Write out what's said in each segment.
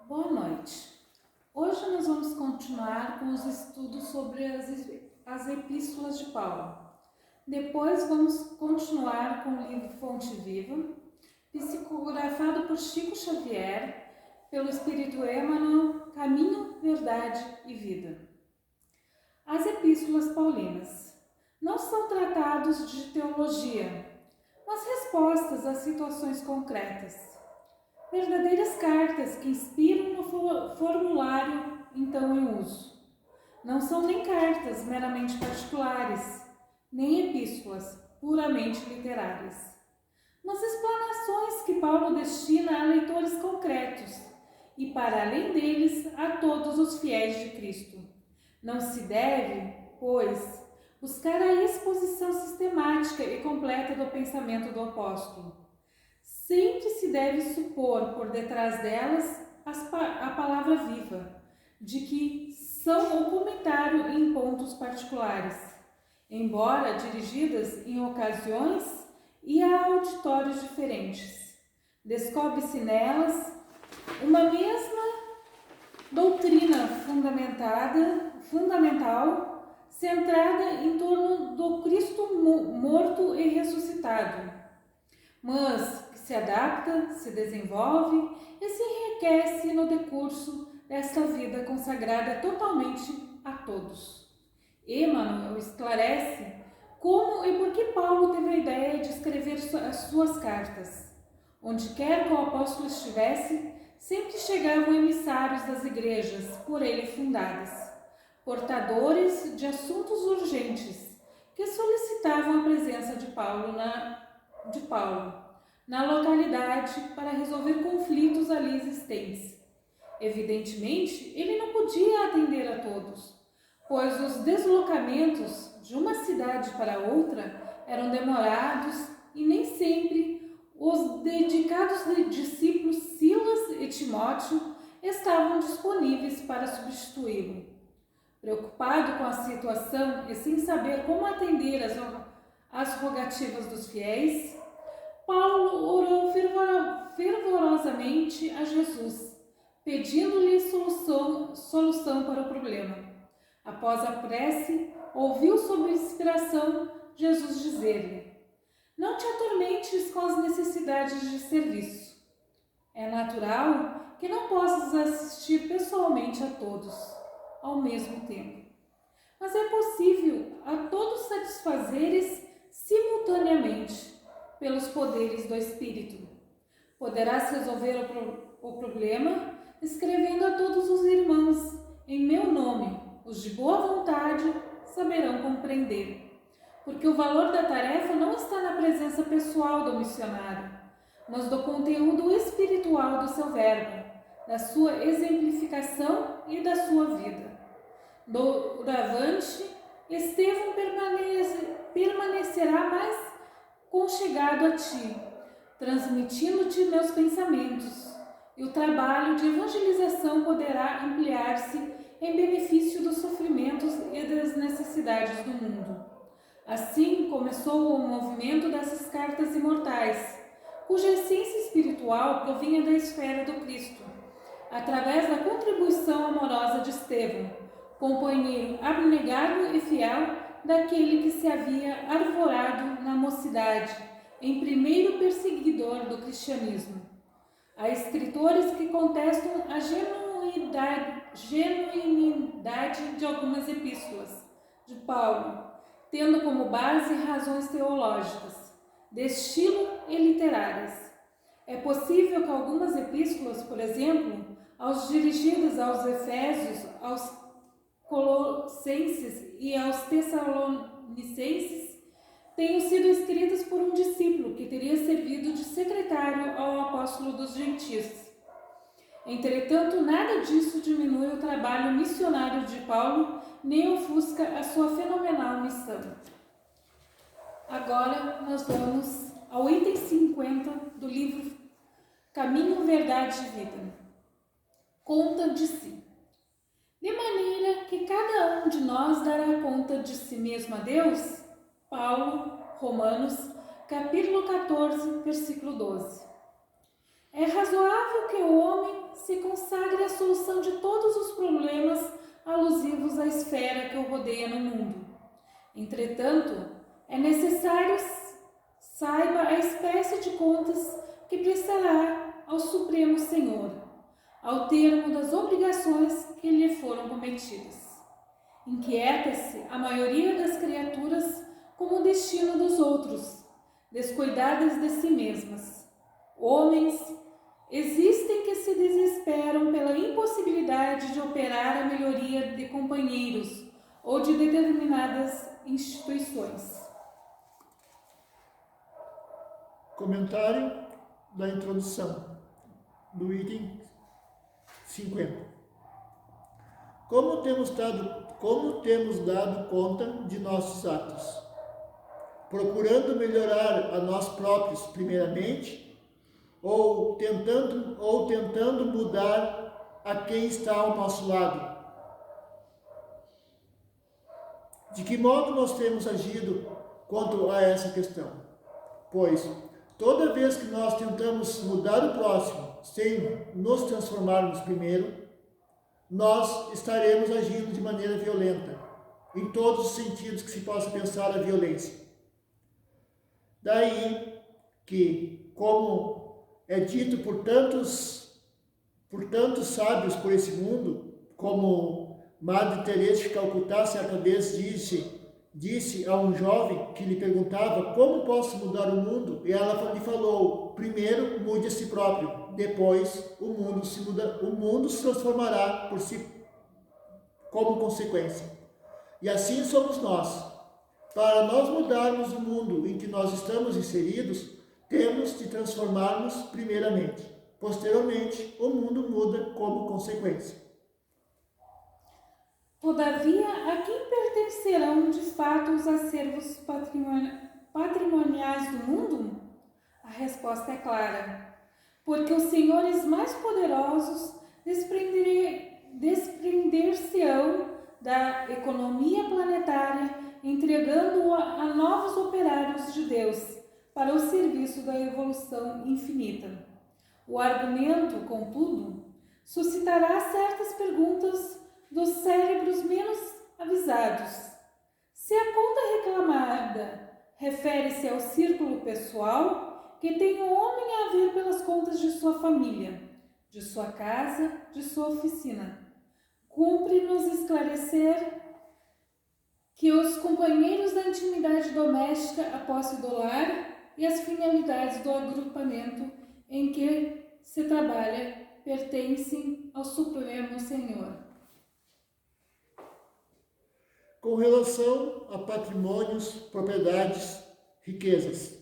Boa noite. Hoje nós vamos continuar com os estudos sobre as epístolas de Paulo. Depois vamos continuar com o livro Fonte Viva, psicografado por Chico Xavier, pelo Espírito Emmanuel, Caminho, Verdade e Vida. As epístolas paulinas não são tratados de teologia, mas respostas a situações concretas. Verdadeiras cartas que inspiram no formulário então em uso. Não são nem cartas meramente particulares, nem epístolas puramente literárias, mas explanações que Paulo destina a leitores concretos e, para além deles, a todos os fiéis de Cristo. Não se deve, pois, buscar a exposição sistemática e completa do pensamento do apóstolo. Sempre se deve supor por detrás delas a palavra viva, de que são o comentário em pontos particulares, embora dirigidas em ocasiões e a auditórios diferentes. Descobre-se nelas uma mesma doutrina fundamental, centrada em torno do Cristo morto e ressuscitado, mas que se adapta, se desenvolve e se enriquece no decurso desta vida consagrada totalmente a todos. Emmanuel esclarece como e por que Paulo teve a ideia de escrever as suas cartas. Onde quer que o apóstolo estivesse, sempre chegavam emissários das igrejas por ele fundadas, portadores de assuntos urgentes, que solicitavam a presença de Paulo na localidade para resolver conflitos ali existentes. Evidentemente, ele não podia atender a todos, pois os deslocamentos de uma cidade para outra eram demorados e nem sempre os dedicados discípulos Silas e Timóteo estavam disponíveis para substituí-lo. Preocupado com a situação e sem saber como atender às rogativas dos fiéis, Paulo orou fervorosamente a Jesus, pedindo-lhe solução para o problema. Após a prece, ouviu sob inspiração Jesus dizer-lhe: não te atormentes com as necessidades de serviço. É natural que não possas assistir pessoalmente a todos, ao mesmo tempo. Mas é possível a todos satisfazeres simultaneamente, pelos poderes do Espírito. Poderás resolver o problema escrevendo a todos os irmãos, em meu nome, os de boa vontade saberão compreender. Porque o valor da tarefa não está na presença pessoal do missionário, mas do conteúdo espiritual do seu verbo, da sua exemplificação e da sua vida. Doravante, Estevão permanecerá mais conchegado a ti, transmitindo-te meus pensamentos, e o trabalho de evangelização poderá ampliar-se em benefício dos sofrimentos e das necessidades do mundo. Assim começou o movimento dessas cartas imortais, cuja essência espiritual provinha da esfera do Cristo, através da contribuição amorosa de Estevão, companheiro abnegado e fiel daquele que se havia arvorado na mocidade, em primeiro perseguidor do cristianismo. Há escritores que contestam a genuinidade de algumas epístolas de Paulo, tendo como base razões teológicas, de estilo e literárias. É possível que algumas epístolas, por exemplo, dirigidas aos Efésios, aos Colossenses e aos Tessalonicenses, tenham sido escritas por um discípulo que teria servido de secretário ao apóstolo dos gentios. Entretanto, nada disso diminui o trabalho missionário de Paulo, nem ofusca a sua fenomenal missão. Agora nós vamos ao item 50 do livro Caminho, Verdade e Vida. Conta de si. De maneira que cada um de nós dará conta de si mesmo a Deus. Paulo, Romanos, capítulo 14, versículo 12. É razoável que o homem se consagre à solução de todos os problemas alusivos à esfera que o rodeia no mundo. Entretanto, é necessário saiba a espécie de contas que prestará ao Supremo Senhor, ao termo das obrigações que lhe foram cometidas. Inquieta-se a maioria das criaturas com o destino dos outros, descuidadas de si mesmas. Homens existem que se desesperam pela impossibilidade de operar a melhoria de companheiros ou de determinadas instituições. Comentário da introdução do item 50. Como temos dado conta de nossos atos? Procurando melhorar a nós próprios primeiramente, ou tentando mudar a quem está ao nosso lado? De que modo nós temos agido quanto a essa questão? Pois, toda vez que nós tentamos mudar o próximo sem nos transformarmos primeiro, nós estaremos agindo de maneira violenta, em todos os sentidos que se possa pensar a violência. Daí que, como é dito por tantos sábios por esse mundo, como Madre Teresa de Calcutá certa vez disse a um jovem que lhe perguntava como posso mudar o mundo, e ela lhe falou: primeiro mude a si próprio, depois o mundo se transformará por si como consequência. E assim somos nós. Para nós mudarmos o mundo em que nós estamos inseridos, temos de transformarmos primeiramente. Posteriormente, o mundo muda como consequência. Todavia, a quem pertencerão de fato os acervos patrimoniais do mundo? A resposta é clara. Porque os senhores mais poderosos desprender-se-ão da economia planetária, entregando-a a novos operários de Deus para o serviço da evolução infinita. O argumento, contudo, suscitará certas perguntas dos cérebros menos avisados. Se a conta reclamada refere-se ao círculo pessoal, que tem o homem a ver pelas contas de sua família, de sua casa, de sua oficina, cumpre-nos esclarecer que os companheiros da intimidade doméstica, a posse do lar e as finalidades do agrupamento em que se trabalha pertencem ao Supremo Senhor. Com relação a patrimônios, propriedades, riquezas.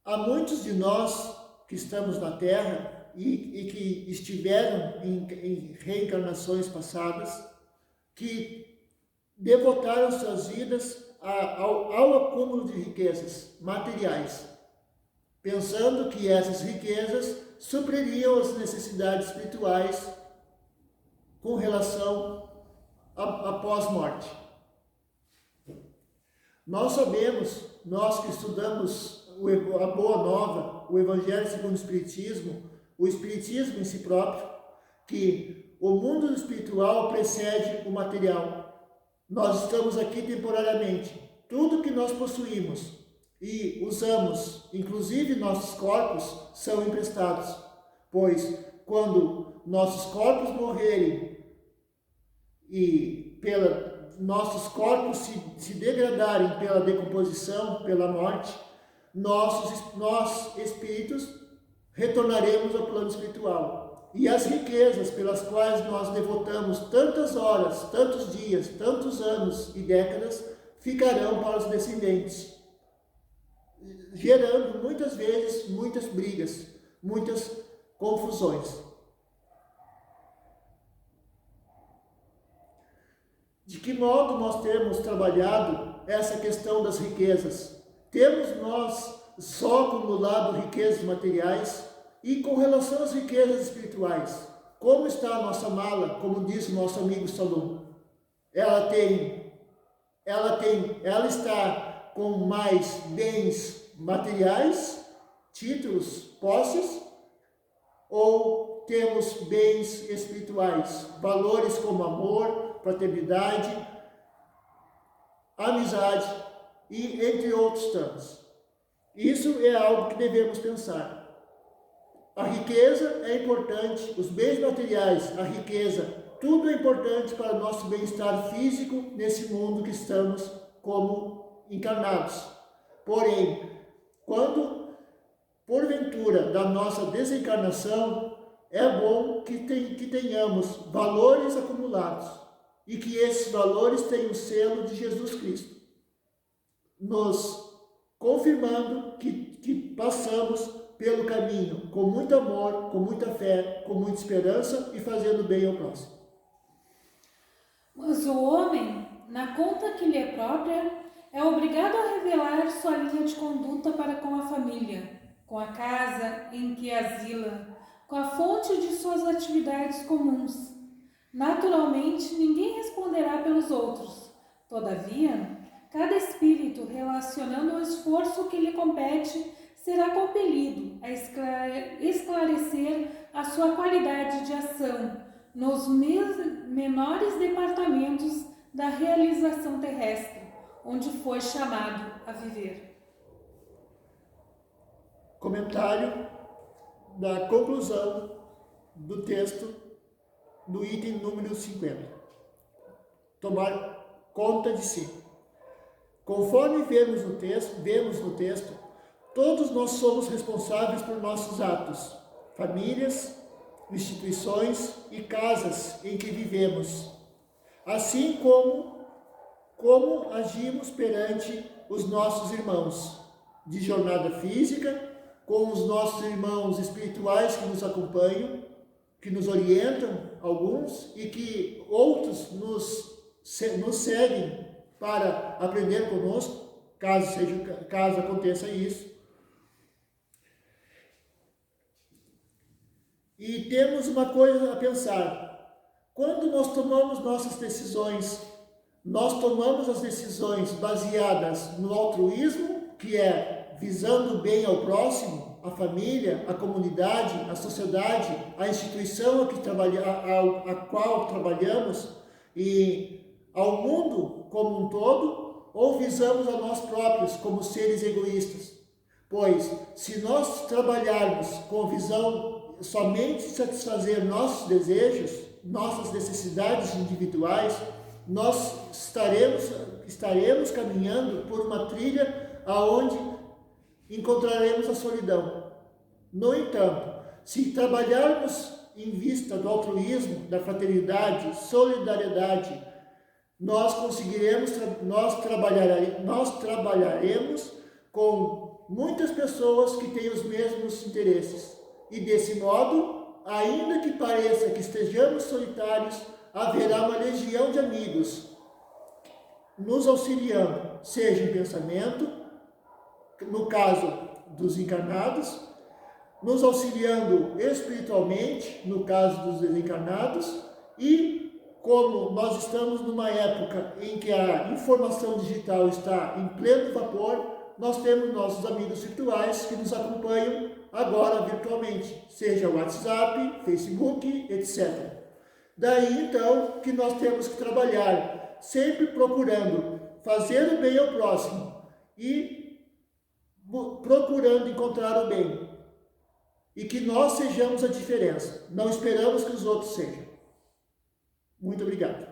Há muitos de nós que estamos na Terra e que estiveram em reencarnações passadas, que devotaram suas vidas ao acúmulo de riquezas materiais, pensando que essas riquezas supririam as necessidades espirituais com relação à pós-morte. Nós sabemos, nós que estudamos a Boa Nova, o Evangelho segundo o Espiritismo em si próprio, que o mundo espiritual precede o material. Nós estamos aqui temporariamente. Tudo que nós possuímos e usamos, inclusive nossos corpos, são emprestados. Pois, quando nossos corpos morrerem e nossos corpos se degradarem pela decomposição, pela morte, nós espíritos retornaremos ao plano espiritual. E as riquezas pelas quais nós devotamos tantas horas, tantos dias, tantos anos e décadas, ficarão para os descendentes, gerando muitas vezes muitas brigas, muitas confusões. De que modo nós temos trabalhado essa questão das riquezas? Temos nós só acumulado riquezas materiais? E com relação às riquezas espirituais, como está a nossa mala, como disse o nosso amigo Salom? Ela está com mais bens materiais títulos, posses, ou temos bens espirituais, valores como amor, fraternidade, amizade e entre outros tantos. Isso é algo que devemos pensar. A riqueza é importante, os bens materiais, a riqueza, tudo é importante para o nosso bem-estar físico nesse mundo que estamos como encarnados. Porém, quando, porventura, da nossa desencarnação, é bom que tenhamos valores acumulados e que esses valores tenham o selo de Jesus Cristo, nos confirmando que passamos pelo caminho com muito amor, com muita fé, com muita esperança e fazendo bem ao próximo. Mas o homem, na conta que lhe é própria, é obrigado a revelar sua linha de conduta para com a família, com a casa em que asila, com a fonte de suas atividades comuns. Naturalmente, ninguém responderá pelos outros. Todavia, cada espírito, relacionando o esforço que lhe compete, será compelido a esclarecer a sua qualidade de ação nos menores departamentos da realização terrestre, onde foi chamado a viver. Comentário da conclusão do texto do item número 50. Tomar conta de si. Conforme vemos no texto, todos nós somos responsáveis por nossos atos, famílias, instituições e casas em que vivemos, assim como agimos perante os nossos irmãos de jornada física, com os nossos irmãos espirituais que nos acompanham, que nos orientam, alguns, e que outros nos seguem para aprender conosco, caso aconteça isso. E temos uma coisa a pensar: quando nós tomamos nossas decisões, nós tomamos as decisões baseadas no altruísmo, que é visando o bem ao próximo, a família, a comunidade, a sociedade, a instituição a qual trabalhamos e ao mundo como um todo, ou visamos a nós próprios como seres egoístas? Pois, se nós trabalharmos com visão somente de satisfazer nossos desejos, nossas necessidades individuais, nós estaremos caminhando por uma trilha aonde encontraremos a solidão. No entanto, se trabalharmos em vista do altruísmo, da fraternidade, solidariedade, nós trabalharemos com muitas pessoas que têm os mesmos interesses. E desse modo, ainda que pareça que estejamos solitários, haverá uma legião de amigos nos auxiliando, seja em pensamento, no caso dos encarnados, nos auxiliando espiritualmente, no caso dos desencarnados, e como nós estamos numa época em que a informação digital está em pleno vapor, nós temos nossos amigos virtuais que nos acompanham agora virtualmente, seja WhatsApp, Facebook, etc. Daí então que nós temos que trabalhar sempre procurando fazer o bem ao próximo e procurando encontrar o bem. E que nós sejamos a diferença. Não esperamos que os outros sejam. Muito obrigado.